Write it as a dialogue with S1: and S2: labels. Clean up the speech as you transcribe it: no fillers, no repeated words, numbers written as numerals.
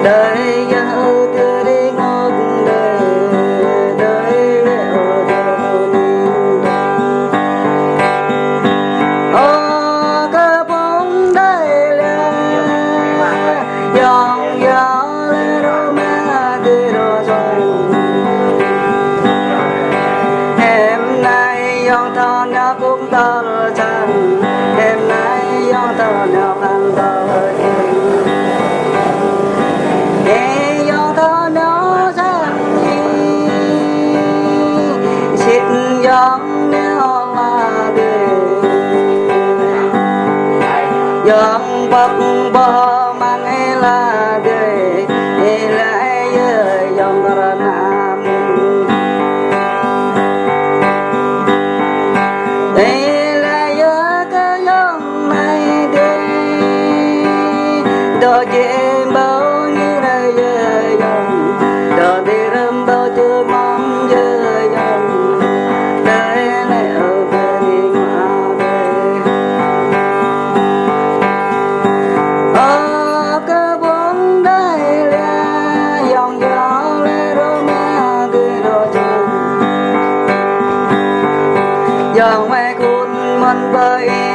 S1: đời yêu từ đi ngọt đời liệu ô cơ bóng đây là dòng gió lên đôi má từ đó rồi em nay dòng thọ nhỏ cũng tao chẳng em nay dòng thọ nhỏ bằng tao dòng neo là đời dòng bậc bò mang là đời lại dòng ra nam đây là cái dòng này đây đó chém bao nhiêu đây dòng đó đi râm bao chưa mong giờ dòng dòng mai cuốn मन bơi